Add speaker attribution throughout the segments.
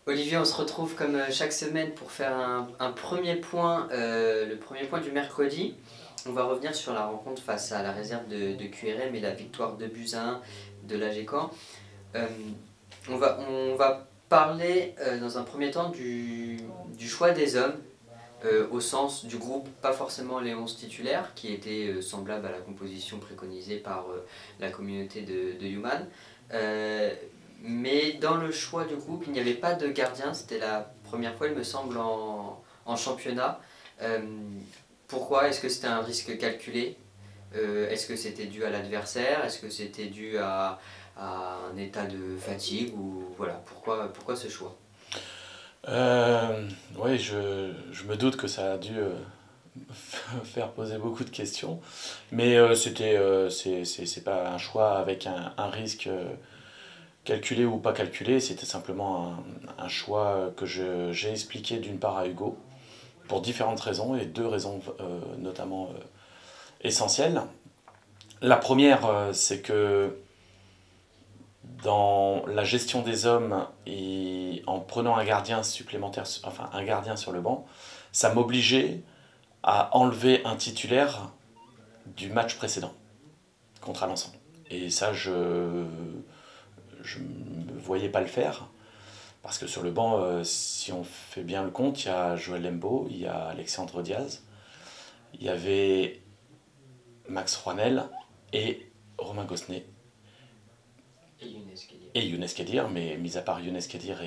Speaker 1: Olivier, on se retrouve comme chaque semaine pour faire un premier point, le premier point du mercredi. On va revenir sur la rencontre face à la réserve de QRM et la victoire de buts à 1 de l'AGCAN. Euh, on va parler dans un premier temps du choix des hommes au sens du groupe, pas forcément les 11 titulaires, qui étaient semblables à la composition préconisée par la communauté de Human. Euh, mais dans le choix du groupe, il n'y avait pas de gardien, c'était la première fois, il me semble, en championnat. Euh, Pourquoi? Est-ce que c'était un risque calculé? Est-ce que c'était dû à l'adversaire? Est-ce que c'était dû à un état de fatigue? Ou voilà, pourquoi ce choix?
Speaker 2: Oui, je me doute que ça a dû faire poser beaucoup de questions, mais c'est pas un choix avec un risque calculé ou pas calculé, c'était simplement un choix que j'ai expliqué d'une part à Hugo, pour différentes raisons, et deux raisons notamment essentielles. La première, c'est que dans la gestion des hommes et en prenant un gardien supplémentaire, enfin un gardien sur le banc, ça m'obligeait à enlever un titulaire du match précédent contre Alençon. Et ça, je ne voyais pas le faire. Parce que sur le banc, si on fait bien le compte, il y a Joël Lembo, il y a Alexandre Diaz, il y avait Max Rouanel et Romain Gosnet. Et Younes Kadir, mais mis à part Younes Kadir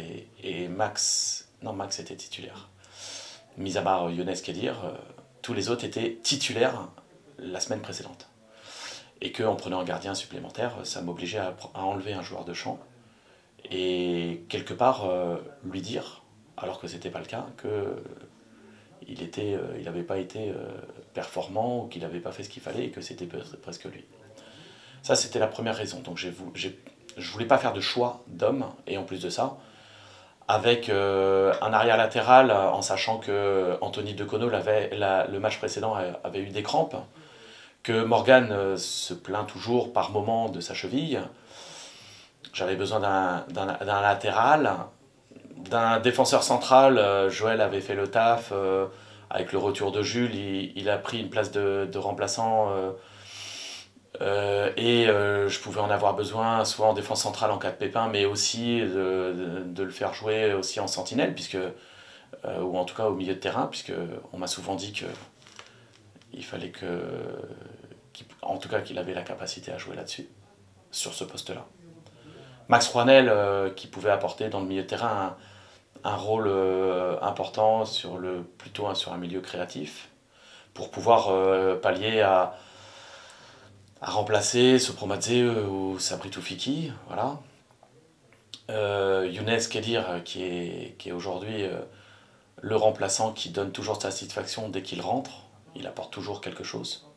Speaker 2: et Max. Non, Max était titulaire. Mis à part Younes Kadir, tous les autres étaient titulaires la semaine précédente. Et qu'en prenant un gardien supplémentaire, ça m'obligeait à enlever un joueur de champ et quelque part lui dire, alors que c'était pas le cas, il n'avait pas été performant ou qu'il n'avait pas fait ce qu'il fallait et que c'était presque lui. Ça, c'était la première raison. Donc je voulais pas faire de choix d'homme, et en plus de ça, avec un arrière latéral, en sachant que Anthony Decono, le match précédent, avait eu des crampes, que Morgan se plaint toujours par moment de sa cheville. J'avais besoin d'un latéral, d'un défenseur central. Joël avait fait le taf. Avec le retour de Jules, il a pris une place de remplaçant. Je pouvais en avoir besoin, soit en défense centrale en cas de pépin, mais aussi de le faire jouer aussi en sentinelle, ou en tout cas au milieu de terrain, puisque on m'a souvent dit qu'il fallait en tout cas qu'il avait la capacité à jouer là-dessus, sur ce poste-là. Max Rouanel, qui pouvait apporter dans le milieu de terrain un rôle important plutôt sur un milieu créatif, pour pouvoir pallier à remplacer Sopromadze ou Sabri Toufiki, voilà. Younes Kedir, qui est aujourd'hui le remplaçant qui donne toujours satisfaction dès qu'il rentre, il apporte toujours quelque chose.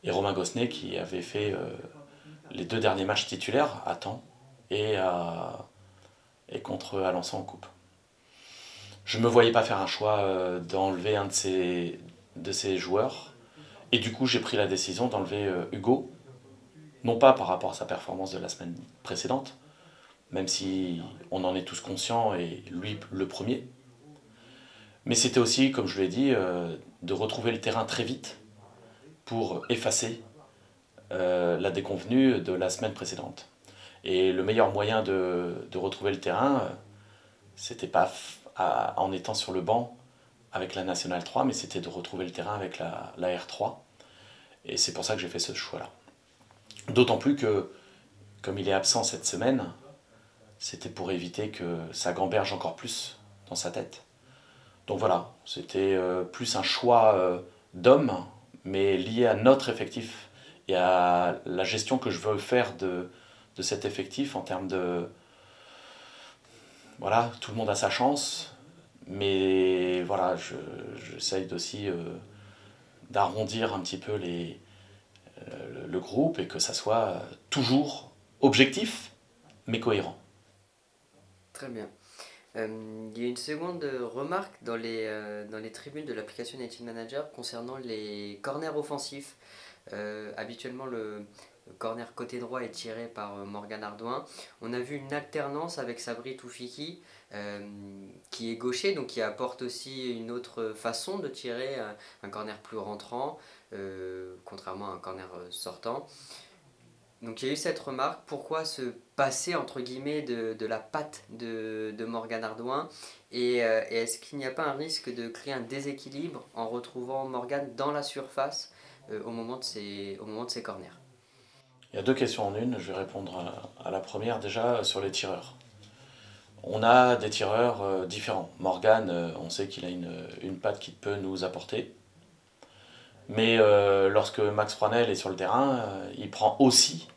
Speaker 2: Et Romain Gosnet, qui avait fait les deux derniers matchs titulaires à Caen et contre Alençon en coupe. Je ne me voyais pas faire un choix d'enlever un de ces joueurs. Et du coup, j'ai pris la décision d'enlever Hugo, non pas par rapport à sa performance de la semaine précédente, même si on en est tous conscients, et lui le premier, mais c'était aussi, comme je l'ai dit, de retrouver le terrain très vite pour effacer la déconvenue de la semaine précédente. Et le meilleur moyen de retrouver le terrain, c'était pas en étant sur le banc avec la Nationale 3, mais c'était de retrouver le terrain avec la R3. Et c'est pour ça que j'ai fait ce choix-là. D'autant plus que, comme il est absent cette semaine, c'était pour éviter que ça gamberge encore plus dans sa tête. Donc voilà, c'était plus un choix d'homme, mais lié à notre effectif et à la gestion que je veux faire de cet effectif en termes de... Voilà, tout le monde a sa chance, mais voilà, j'essaye aussi d'arrondir un petit peu le groupe et que ça soit toujours objectif, mais cohérent.
Speaker 1: Très bien. Il y a une seconde remarque dans les tribunes de l'application Native Manager concernant les corners offensifs. Habituellement, corner côté droit est tiré par Morgan Ardouin. On a vu une alternance avec Sabri Toufiki qui est gaucher, donc qui apporte aussi une autre façon de tirer, un corner plus rentrant, contrairement à un corner sortant. Donc il y a eu cette remarque, pourquoi se passer entre guillemets de la patte de Morgan Ardouin et est-ce qu'il n'y a pas un risque de créer un déséquilibre en retrouvant Morgan dans la surface au moment de ses corners?
Speaker 2: Il y a deux questions en une, je vais répondre à la première déjà sur les tireurs. On a des tireurs différents. Morgan, on sait qu'il a une patte qui peut nous apporter. Mais lorsque Max Proinel est sur le terrain, il prend aussi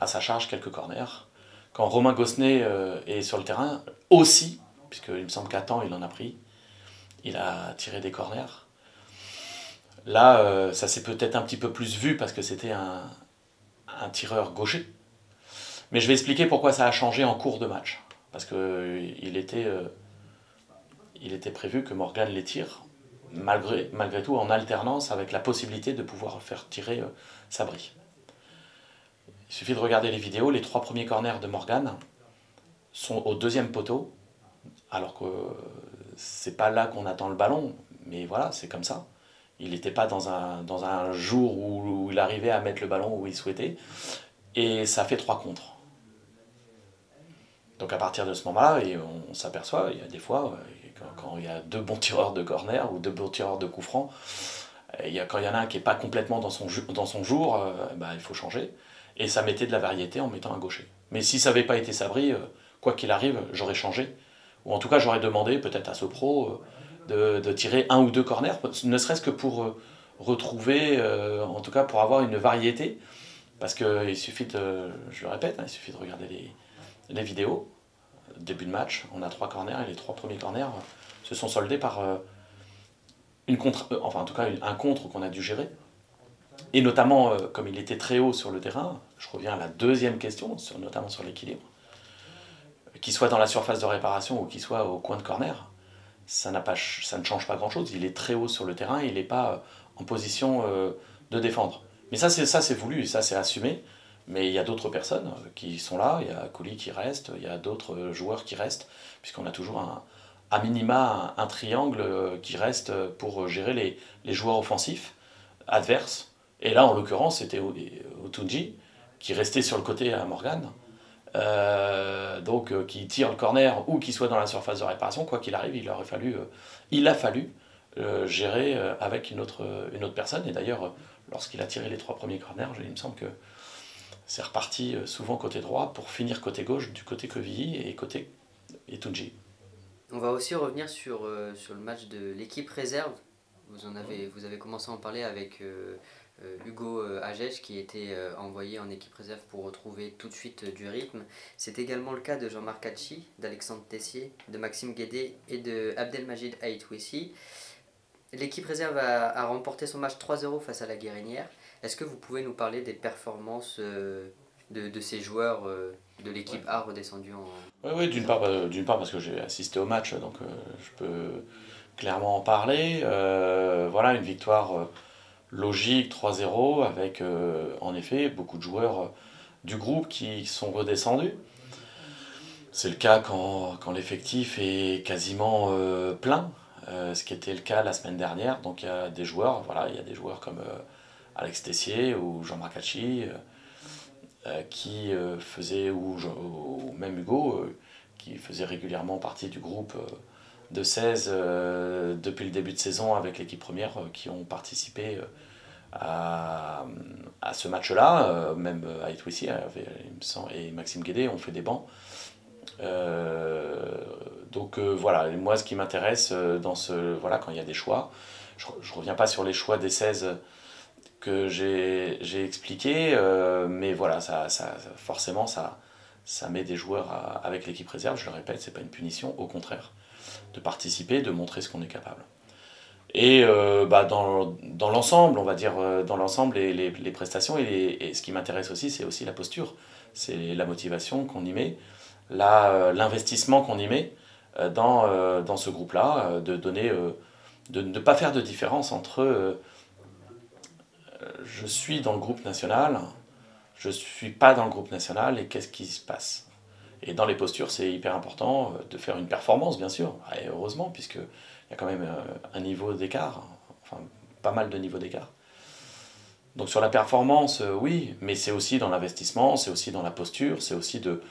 Speaker 2: à sa charge quelques corners. Quand Romain Gossenet est sur le terrain, aussi, puisqu'il me semble qu'à temps il en a pris, il a tiré des corners. Là, ça s'est peut-être un petit peu plus vu parce que c'était un tireur gaucher. Mais je vais expliquer pourquoi ça a changé en cours de match. Parce qu'il était prévu que Morgan les tire, malgré tout en alternance avec la possibilité de pouvoir faire tirer Sabri. Il suffit de regarder les vidéos, les 3 premiers corners de Morgan sont au 2e poteau, alors que c'est pas là qu'on attend le ballon, mais voilà, c'est comme ça. Il n'était pas dans un jour où il arrivait à mettre le ballon où il souhaitait, et ça fait 3 contres. Donc à partir de ce moment-là, et on s'aperçoit, il y a des fois, quand il y a 2 bons tireurs de corner ou 2 bons tireurs de coups francs, quand il y en a un qui n'est pas complètement dans son jour, il faut changer. Et ça mettait de la variété en mettant un gaucher. Mais si ça n'avait pas été Sabri, quoi qu'il arrive, j'aurais changé. Ou en tout cas, j'aurais demandé peut-être à ce pro de tirer 1 ou 2 corners, ne serait-ce que pour retrouver, en tout cas pour avoir une variété. Parce qu'il suffit je le répète, il suffit de regarder les vidéos. Début de match, on a 3 corners et les 3 premiers corners se sont soldés par un contre qu'on a dû gérer. Et notamment, comme il était très haut sur le terrain, je reviens à la deuxième question, notamment sur l'équilibre, qu'il soit dans la surface de réparation ou qu'il soit au coin de corner, ça ne change pas grand-chose. Il est très haut sur le terrain et il n'est pas en position de défendre. Mais ça c'est voulu, ça c'est assumé. Mais il y a d'autres personnes qui sont là, il y a Couli qui reste, il y a d'autres joueurs qui restent, puisqu'on a toujours à minima un triangle qui reste pour gérer les joueurs offensifs adverses. Et là, en l'occurrence, c'était Otunji qui restait sur le côté à Morgan, qui tire le corner ou qui soit dans la surface de réparation. Quoi qu'il arrive, il a fallu gérer avec une autre personne. Et d'ailleurs, lorsqu'il a tiré les 3 premiers corners, il me semble que c'est reparti souvent côté droit pour finir côté gauche du côté Quevilly et côté Etunji.
Speaker 1: On va aussi revenir sur le match de l'équipe réserve. Vous avez commencé à en parler avec Hugo Agege qui était envoyé en équipe réserve pour retrouver tout de suite du rythme. C'est également le cas de Jean-Marc Hachi, d'Alexandre Tessier, de Maxime Guédé et de Abdelmajid Aïtwissi. L'équipe réserve a remporté son match 3-0 face à la Guérinière. Est-ce que vous pouvez nous parler des performances de ces joueurs de l'équipe A redescendus en...
Speaker 2: Oui, d'une part parce que j'ai assisté au match, donc je peux clairement en parler. Voilà, une victoire logique 3-0 avec en effet beaucoup de joueurs du groupe qui sont redescendus. C'est le cas quand l'effectif est quasiment plein, ce qui était le cas la semaine dernière. Donc il y a des joueurs, comme Alex Tessier ou Jean-Marc Hachi qui faisaient, ou même Hugo, qui faisait régulièrement partie du groupe de 16 depuis le début de saison avec l'équipe première qui ont participé à ce match-là. Même Aïtwissi et Maxime Guédé ont fait des bancs. Voilà, moi ce qui m'intéresse quand il y a des choix, je ne reviens pas sur les choix des 16 que j'ai expliqué, mais voilà, forcément ça met des joueurs avec l'équipe réserve, je le répète, c'est pas une punition, au contraire, de participer, de montrer ce qu'on est capable. Et dans l'ensemble, on va dire, dans l'ensemble, les prestations, et ce qui m'intéresse aussi, c'est aussi la posture, c'est la motivation qu'on y met, l'investissement qu'on y met dans ce groupe-là, de ne pas faire de différence entre je suis dans le groupe national, je ne suis pas dans le groupe national et qu'est-ce qui se passe. Et dans les postures, c'est hyper important de faire une performance, bien sûr, et heureusement, puisqu'il y a quand même un niveau d'écart, enfin pas mal de niveaux d'écart. Donc sur la performance, oui, mais c'est aussi dans l'investissement, c'est aussi dans la posture, c'est aussi de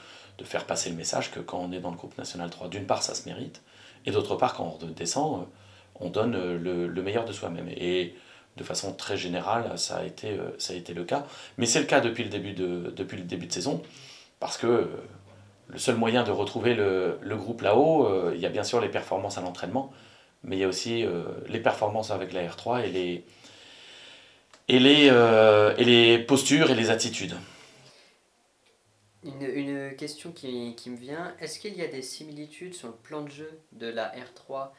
Speaker 2: faire passer le message que quand on est dans le groupe national 3, d'une part, ça se mérite, et d'autre part, quand on redescend, on donne le meilleur de soi-même. Et de façon très générale, ça a été le cas. Mais c'est le cas depuis le début de saison, parce que le seul moyen de retrouver le groupe là-haut, il y a bien sûr les performances à l'entraînement, mais il y a aussi les performances avec la R3 et les postures et les attitudes.
Speaker 1: Une question qui me vient, est-ce qu'il y a des similitudes sur le plan de jeu de la R3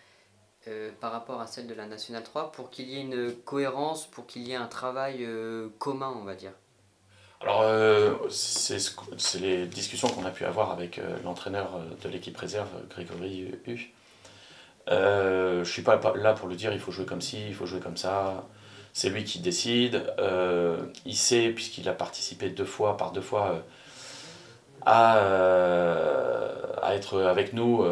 Speaker 1: par rapport à celle de la Nationale 3 pour qu'il y ait une cohérence, pour qu'il y ait un travail commun, on va dire?
Speaker 2: Alors, c'est les discussions qu'on a pu avoir avec l'entraîneur de l'équipe réserve, Grégory Hu. Je ne suis pas là pour lui dire il faut jouer comme ci, il faut jouer comme ça. C'est lui qui décide. Il sait, puisqu'il a participé par deux fois à être avec nous,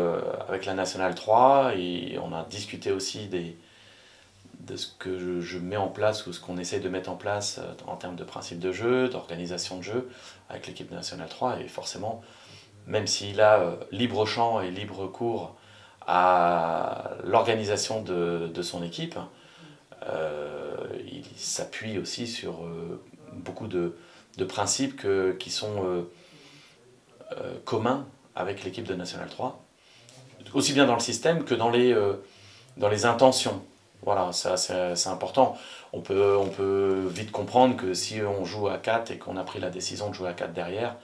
Speaker 2: avec la Nationale 3. Et on a discuté aussi de ce que je mets en place ou ce qu'on essaie de mettre en place en termes de principe de jeu, d'organisation de jeu avec l'équipe nationale 3. Et forcément, même s'il a libre champ et libre cours à l'organisation de son équipe, il s'appuie aussi sur beaucoup de principes qui sont communs avec l'équipe de National 3, aussi bien dans le système que dans les intentions. Voilà, ça c'est important. On peut vite comprendre que si on joue à 4 et qu'on a pris la décision de jouer à 4 derrière,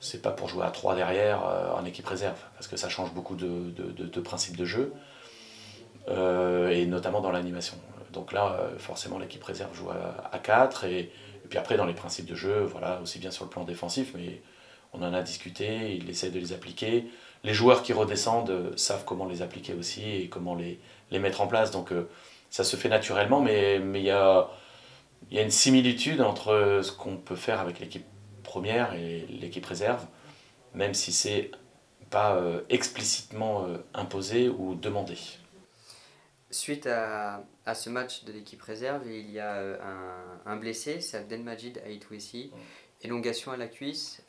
Speaker 2: c'est pas pour jouer à 3 derrière en équipe réserve, parce que ça change beaucoup de principes de jeu, et notamment dans l'animation. Donc là, forcément, l'équipe réserve joue à 4, et puis après, dans les principes de jeu, voilà, aussi bien sur le plan défensif, mais on en a discuté, il essaie de les appliquer. Les joueurs qui redescendent savent comment les appliquer aussi et comment les mettre en place. Donc ça se fait naturellement, mais il y a une similitude entre ce qu'on peut faire avec l'équipe première et l'équipe réserve, même si c'est pas explicitement imposé ou demandé.
Speaker 1: Suite à ce match de l'équipe réserve, il y a un blessé, c'est Abdelmajid Aïtouessi, élongation à la cuisse.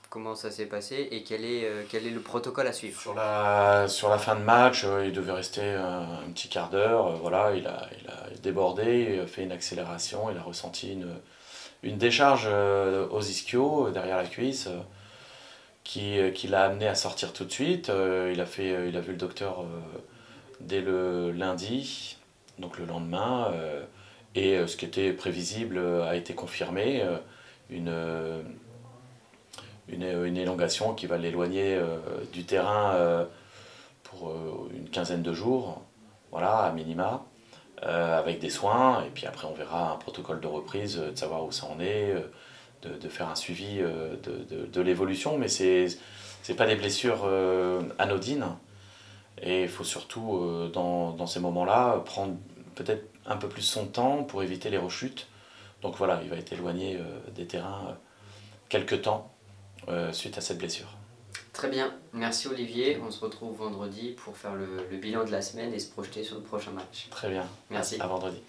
Speaker 1: Comment ça s'est passé et quel est le protocole à suivre?
Speaker 2: Sur la fin de match, il devait rester un petit quart d'heure. Voilà, il a débordé, il a fait une accélération, il a ressenti une décharge aux ischios derrière la cuisse qui l'a amené à sortir tout de suite. Il a vu le docteur dès le lundi, donc le lendemain, et ce qui était prévisible a été confirmé. Une élongation qui va l'éloigner du terrain pour une quinzaine de jours, voilà, à minima, avec des soins, et puis après on verra un protocole de reprise, de savoir où ça en est, de faire un suivi de l'évolution, mais c'est pas des blessures anodines, et il faut surtout, dans ces moments-là, prendre peut-être un peu plus son temps pour éviter les rechutes. Donc voilà, il va être éloigné des terrains quelques temps suite à cette blessure.
Speaker 1: Très bien, merci Olivier. On se retrouve vendredi pour faire le bilan de la semaine et se projeter sur le prochain match.
Speaker 2: Très bien,
Speaker 1: Merci.
Speaker 2: À vendredi.